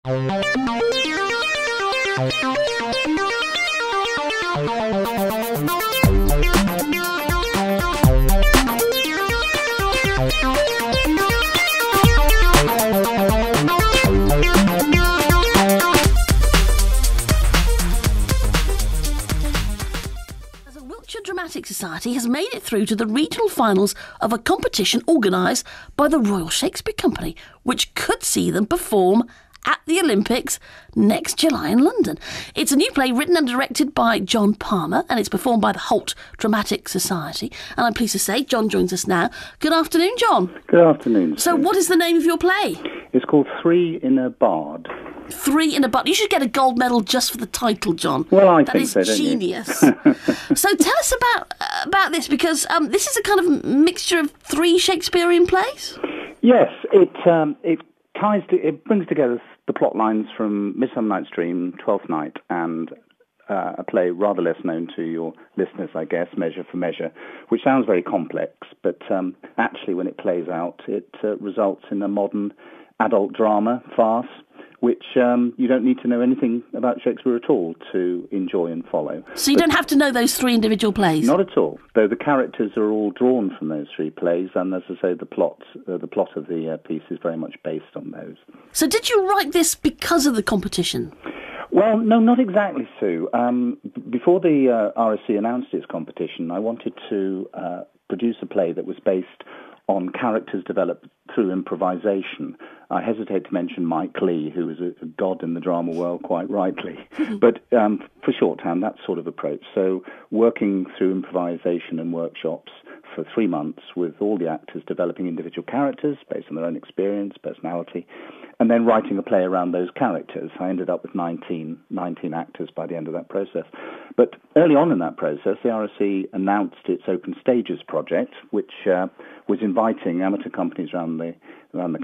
Dramatic Society has made it through to the regional finals of a competition organised by the Royal Shakespeare Company, which could see them perform at the Olympics next July in London. It's a new play written and directed by John Palmer, and it's performed by the Holt Dramatic Society. And I'm pleased to say John joins us now. Good afternoon, John. Good afternoon. So what is the name of your play? It's called Three in a Bard. Three in a Bard. You should get a gold medal just for the title, John. Well, I think so, That is genius. So tell us about this, because this is a kind of mixture of three Shakespearean plays? Yes, it brings together the plot lines from Midsummer Night's Dream, Twelfth Night, and a play rather less known to your listeners, I guess, Measure for Measure, which sounds very complex, but actually when it plays out, it results in a modern adult drama farce, which you don't need to know anything about Shakespeare at all to enjoy and follow. So you don't have to know those three individual plays? Not at all, though the characters are all drawn from those three plays, and as I say, the plot of the piece is very much based on those. So did you write this because of the competition? Well, no, not exactly, Sue. Before the RSC announced its competition, I wanted to produce a play that was based on characters developed through improvisation. I hesitate to mention Mike Leigh, who is a god in the drama world, quite rightly. But for shorthand, that sort of approach. So working through improvisation and workshops for 3 months with all the actors developing individual characters based on their own experience, personality, and then writing a play around those characters. I ended up with 19 actors by the end of that process. But early on in that process, the RSC announced its Open Stages project, which was inviting amateur companies around the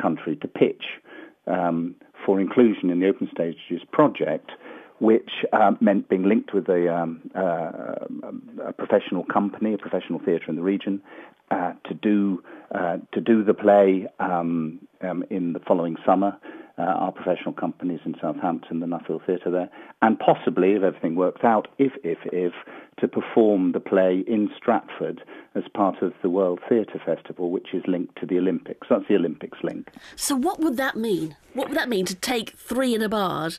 country to pitch for inclusion in the Open Stages project, which meant being linked with a professional company, a professional theatre in the region, to do the play in the following summer. Our professional companies in Southampton, the Nuffield Theatre there, and possibly, if everything works out, if to perform the play in Stratford as part of the World Theatre Festival, which is linked to the Olympics. That's the Olympics link. So what would that mean? What would that mean to take Three in a Bard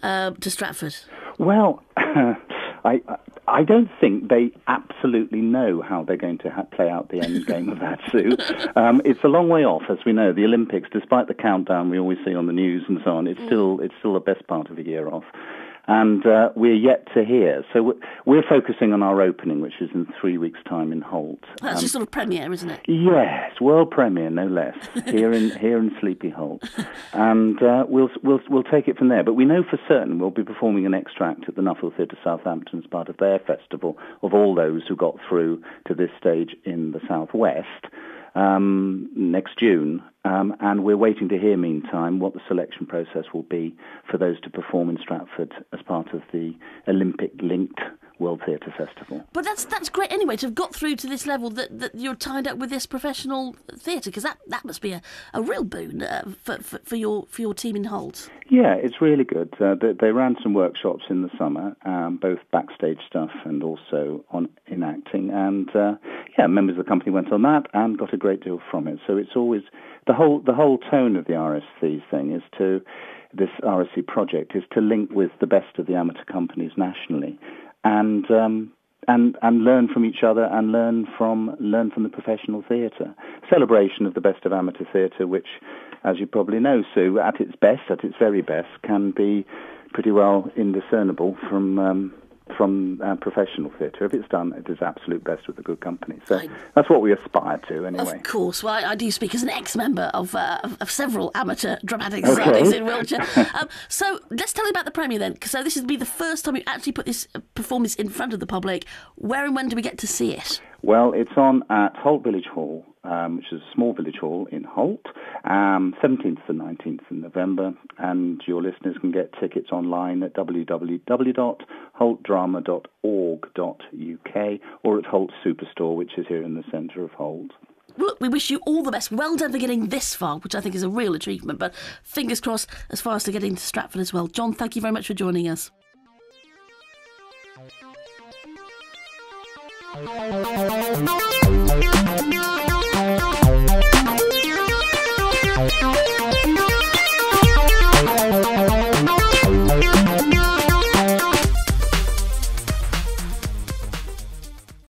to Stratford? Well, I don't think they absolutely know how they're going to play out the end game of that, Sue. It's a long way off, as we know. The Olympics, despite the countdown we always see on the news and so on, it's still the best part of a year off. And we're yet to hear. So we're focusing on our opening, which is in 3 weeks' time in Holt. That's your sort of premiere, isn't it? Yes, world premiere, no less, here in Sleepy Holt. And we'll take it from there. But we know for certain we'll be performing an extract at the Nuffield Theatre Southampton as part of their festival of all those who got through to this stage in the Southwest next June. And we're waiting to hear, meantime, what the selection process will be for those to perform in Stratford as part of the Olympic-linked World Theatre Festival. But that's great anyway, to have got through to this level that you're tied up with this professional theatre, because that must be a real boon for your team in Holt. Yeah, it's really good. They ran some workshops in the summer, both backstage stuff and also in acting, and members of the company went on that and got a great deal from it. So it's always the whole tone of the RSC thing is to this RSC project is to link with the best of the amateur companies nationally. And learn from each other and learn from the professional theatre. Celebration of the best of amateur theatre, which, as you probably know, Sue, at its very best, can be pretty well indiscernible from professional theatre. If it's done at its absolute best with a good company. So that's what we aspire to, anyway. Of course. Well, I do speak as an ex-member of several amateur dramatic societies in Wiltshire. So let's tell you about the premiere then. So this will be the first time you actually put this performance in front of the public. Where and when do we get to see it? Well, it's on at Holt Village Hall, which is a small village hall in Holt, 17th and 19th of November, and your listeners can get tickets online at www.holtdrama.org.uk or at Holt Superstore, which is here in the centre of Holt. look, we wish you all the best. Well done for getting this far, which I think is a real achievement, but fingers crossed as far as to getting to Stratford as well. John, thank you very much for joining us.